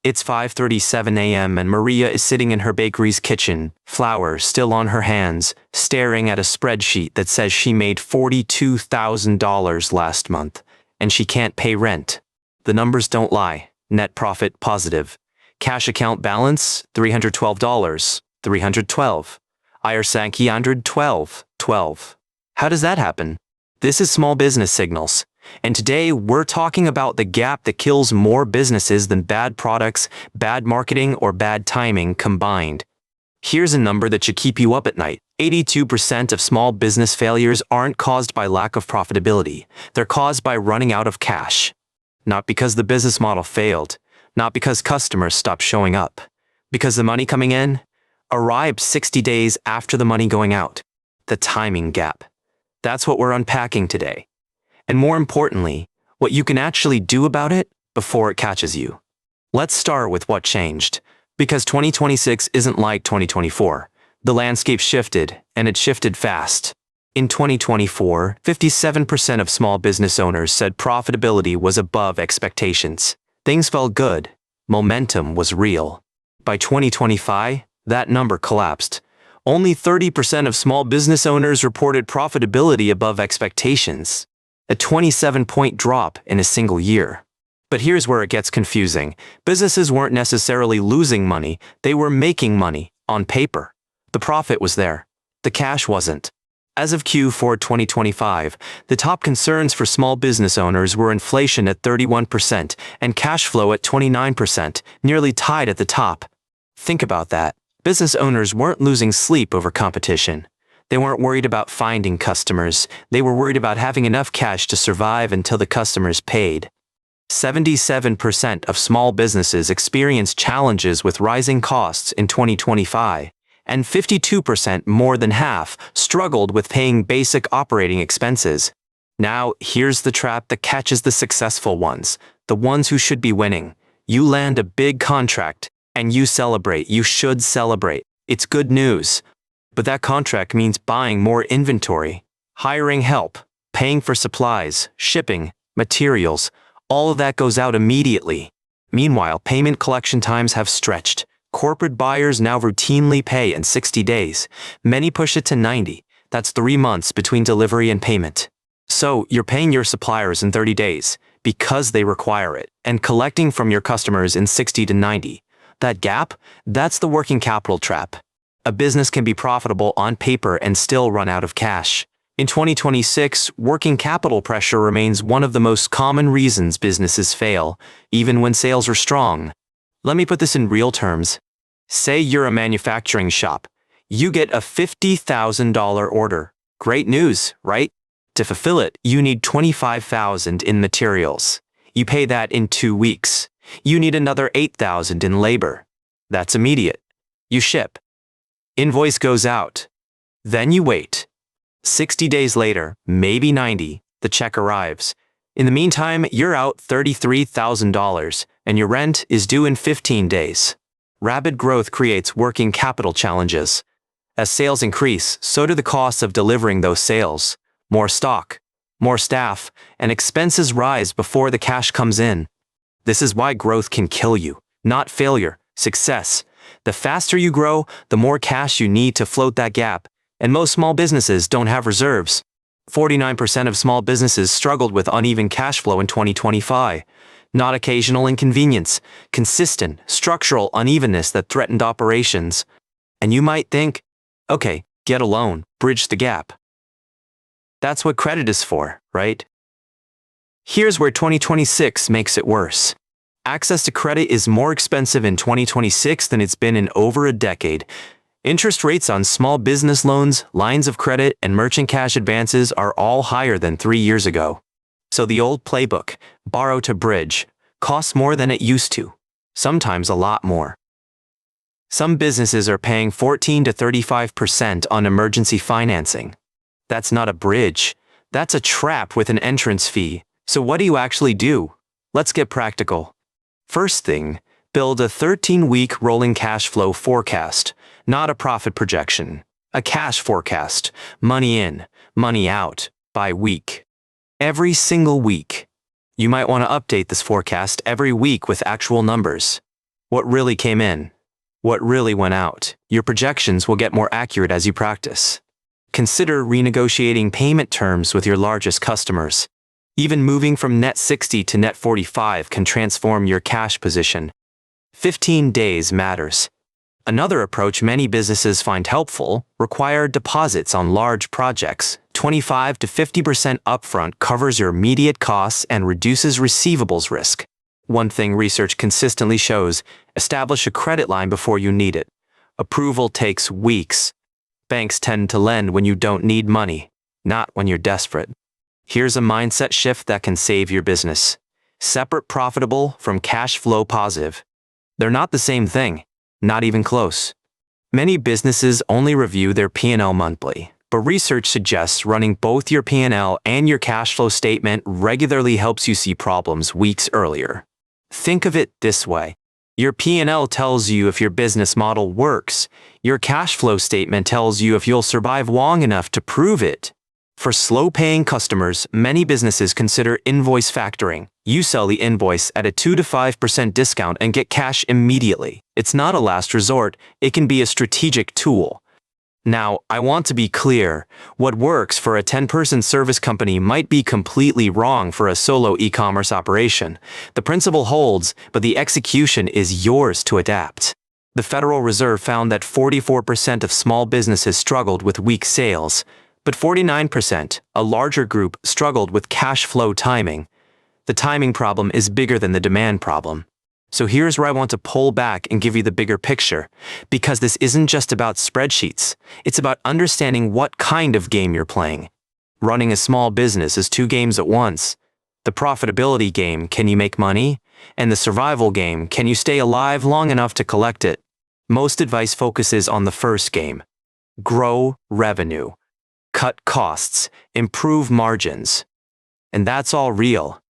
It's 5:37 a.m. and Maria is sitting in her bakery's kitchen, flour still on her hands, staring at a spreadsheet that says she made $42,000 last month, and she can't pay rent. The numbers don't lie. Net profit positive. Cash account balance $312. 312. Irsanki $112. How does that happen? This is small business signals. And today we're talking about the gap that kills more businesses than bad products, bad marketing, or bad timing combined. Here's a number that should keep you up at night. 82% of small business failures aren't caused by lack of profitability. They're caused by running out of cash. Not because the business model failed, not because customers stopped showing up, because the money coming in arrived 60 days after the money going out. The timing gap. That's what we're unpacking today. And more importantly, what you can actually do about it before it catches you. Let's start with what changed. Because 2026 isn't like 2024. The landscape shifted, and it shifted fast. In 2024, 57% of small business owners said profitability was above expectations. Things felt good. Momentum was real. By 2025, that number collapsed. Only 30% of small business owners reported profitability above expectations. A 27-point drop in a single year. But here's where it gets confusing. Businesses weren't necessarily losing money, they were making money, on paper. The profit was there. The cash wasn't. As of Q4 2025, the top concerns for small business owners were inflation at 31% and cash flow at 29%, nearly tied at the top. Think about that. Business owners weren't losing sleep over competition. They weren't worried about finding customers. They were worried about having enough cash to survive until the customers paid. 77% of small businesses experienced challenges with rising costs in 2025, and 52%, more than half, struggled with paying basic operating expenses. Now, here's the trap that catches the successful ones, the ones who should be winning. You land a big contract, and you celebrate. You should celebrate. It's good news. But that contract means buying more inventory, hiring help, paying for supplies, shipping, materials. All of that goes out immediately. Meanwhile, payment collection times have stretched. Corporate buyers now routinely pay in 60 days. Many push it to 90. That's 3 months between delivery and payment. So you're paying your suppliers in 30 days because they require it, and collecting from your customers in 60 to 90. That gap, that's the working capital trap. A business can be profitable on paper and still run out of cash. In 2026, working capital pressure remains one of the most common reasons businesses fail, even when sales are strong. Let me put this in real terms. Say you're a manufacturing shop. You get a $50,000 order. Great news, right? To fulfill it, you need $25,000 in materials. You pay that in 2 weeks. You need another $8,000 in labor. That's immediate. You ship. Invoice goes out. Then you wait. 60 days later, maybe 90, the check arrives. In the meantime, you're out $33,000, and your rent is due in 15 days. Rapid growth creates working capital challenges. As sales increase, so do the costs of delivering those sales. More stock, more staff, and expenses rise before the cash comes in. This is why growth can kill you, not failure, success. The faster you grow, the more cash you need to float that gap, and most small businesses don't have reserves. 49% of small businesses struggled with uneven cash flow in 2025. Not occasional inconvenience, consistent, structural unevenness that threatened operations. And you might think, okay, get a loan, bridge the gap. That's what credit is for, right? Here's where 2026 makes it worse. Access to credit is more expensive in 2026 than it's been in over a decade. Interest rates on small business loans, lines of credit, and merchant cash advances are all higher than 3 years ago. So the old playbook, borrow to bridge, costs more than it used to, sometimes a lot more. Some businesses are paying 14 to 35% on emergency financing. That's not a bridge. That's a trap with an entrance fee. So what do you actually do? Let's get practical. First thing, build a 13-week rolling cash flow forecast, not a profit projection. A cash forecast, money in, money out, by week. Every single week. You might want to update this forecast every week with actual numbers. What really came in? What really went out? Your projections will get more accurate as you practice. Consider renegotiating payment terms with your largest customers. Even moving from net 60 to net 45 can transform your cash position. 15 days matters. Another approach many businesses find helpful: require deposits on large projects. 25 to 50% upfront covers your immediate costs and reduces receivables risk. One thing research consistently shows: establish a credit line before you need it. Approval takes weeks. Banks tend to lend when you don't need money, not when you're desperate. Here's a mindset shift that can save your business. Separate profitable from cash flow positive. They're not the same thing, not even close. Many businesses only review their P&L monthly, but research suggests running both your P&L and your cash flow statement regularly helps you see problems weeks earlier. Think of it this way. Your P&L tells you if your business model works. Your cash flow statement tells you if you'll survive long enough to prove it. For slow-paying customers, many businesses consider invoice factoring. You sell the invoice at a 2 to 5% discount and get cash immediately. It's not a last resort, it can be a strategic tool. Now, I want to be clear. What works for a 10-person service company might be completely wrong for a solo e-commerce operation. The principle holds, but the execution is yours to adapt. The Federal Reserve found that 44% of small businesses struggled with weak sales, but 49%, a larger group, struggled with cash flow timing. The timing problem is bigger than the demand problem. So here's where I want to pull back and give you the bigger picture, because this isn't just about spreadsheets. It's about understanding what kind of game you're playing. Running a small business is two games at once. The profitability game, can you make money? And the survival game, can you stay alive long enough to collect it? Most advice focuses on the first game. Grow revenue. Cut costs. Improve margins. And that's all real.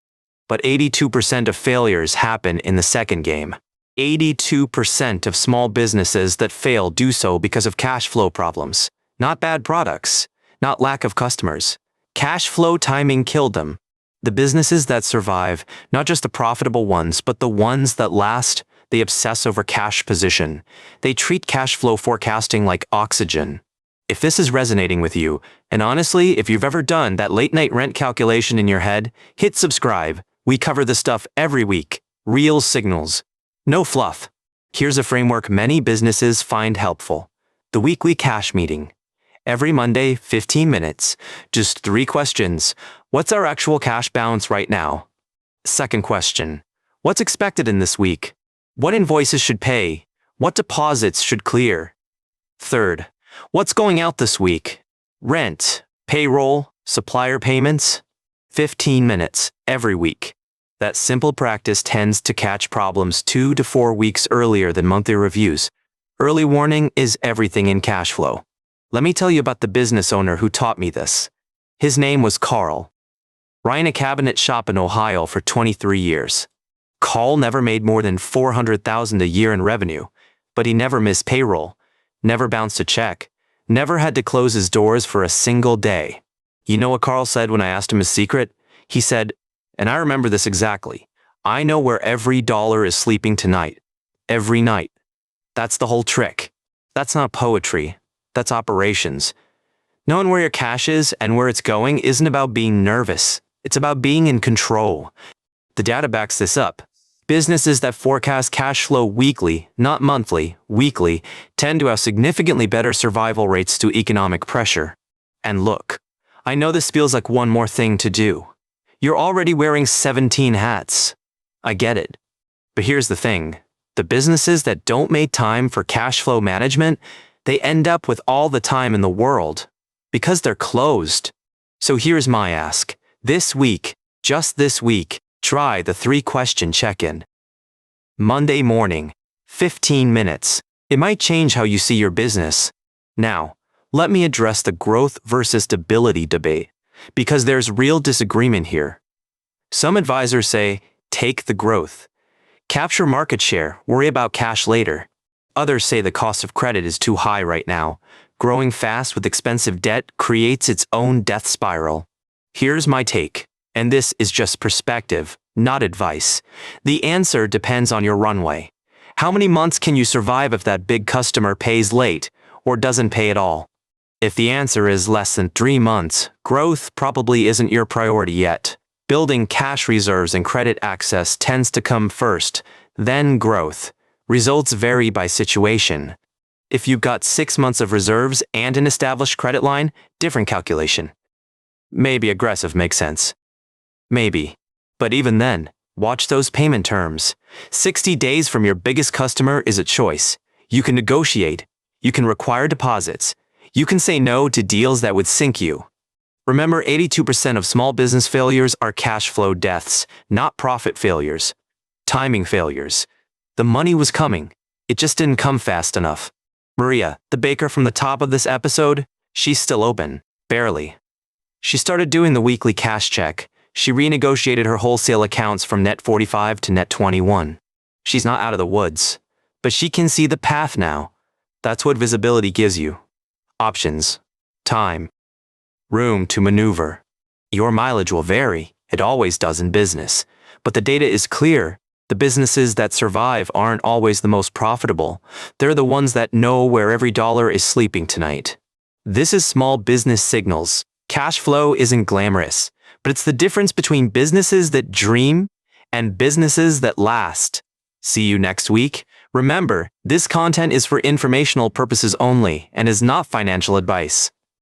But 82% of failures happen in the second game. 82% of small businesses that fail do so because of cash flow problems. Not bad products, not lack of customers. Cash flow timing killed them. The businesses that survive, not just the profitable ones, but the ones that last, they obsess over cash position. They treat cash flow forecasting like oxygen. If this is resonating with you, and honestly, if you've ever done that late-night rent calculation in your head, hit subscribe. We cover this stuff every week. Real signals. No fluff. Here's a framework many businesses find helpful. The weekly cash meeting. Every Monday, 15 minutes. Just 3 questions. What's our actual cash balance right now? Second question. What's expected in this week? What invoices should pay? What deposits should clear? Third. What's going out this week? Rent, payroll, supplier payments? 15 minutes every week. That simple practice tends to catch problems 2 to 4 weeks earlier than monthly reviews. Early warning is everything in cash flow. Let me tell you about the business owner who taught me this. His name was Carl. Ran a cabinet shop in Ohio for 23 years. Carl never made more than $400,000 a year in revenue, but he never missed payroll, never bounced a check, never had to close his doors for a single day. You know what Carl said when I asked him his secret? He said, and I remember this exactly, I know where every dollar is sleeping tonight. Every night. That's the whole trick. That's not poetry. That's operations. Knowing where your cash is and where it's going isn't about being nervous. It's about being in control. The data backs this up. Businesses that forecast cash flow weekly, not monthly, weekly, tend to have significantly better survival rates to economic pressure. And look, I know this feels like one more thing to do. You're already wearing 17 hats. I get it. But here's the thing. The businesses that don't make time for cash flow management, they end up with all the time in the world because they're closed. So here's my ask. This week, just this week, try the 3-question check-in. Monday morning, 15 minutes. It might change how you see your business. Now, let me address the growth versus stability debate, because there's real disagreement here. Some advisors say, take the growth. Capture market share, worry about cash later. Others say the cost of credit is too high right now. Growing fast with expensive debt creates its own death spiral. Here's my take, and this is just perspective, not advice. The answer depends on your runway. How many months can you survive if that big customer pays late or doesn't pay at all? If the answer is less than 3 months, growth probably isn't your priority yet. Building cash reserves and credit access tends to come first, then growth. Results vary by situation. If you've got 6 months of reserves and an established credit line, different calculation. Maybe aggressive makes sense. Maybe. But even then, watch those payment terms. 60 days from your biggest customer is a choice. You can negotiate. You can require deposits. You can say no to deals that would sink you. Remember, 82% of small business failures are cash flow deaths, not profit failures. Timing failures. The money was coming. It just didn't come fast enough. Maria, the baker from the top of this episode, she's still open. Barely. She started doing the weekly cash check. She renegotiated her wholesale accounts from net 45 to net 21. She's not out of the woods, but she can see the path now. That's what visibility gives you. Options. Time. Room to maneuver. Your mileage will vary. It always does in business. But the data is clear. The businesses that survive aren't always the most profitable. They're the ones that know where every dollar is sleeping tonight. This is small business signals. Cash flow isn't glamorous, but it's the difference between businesses that dream and businesses that last. See you next week. Remember, this content is for informational purposes only and is not financial advice.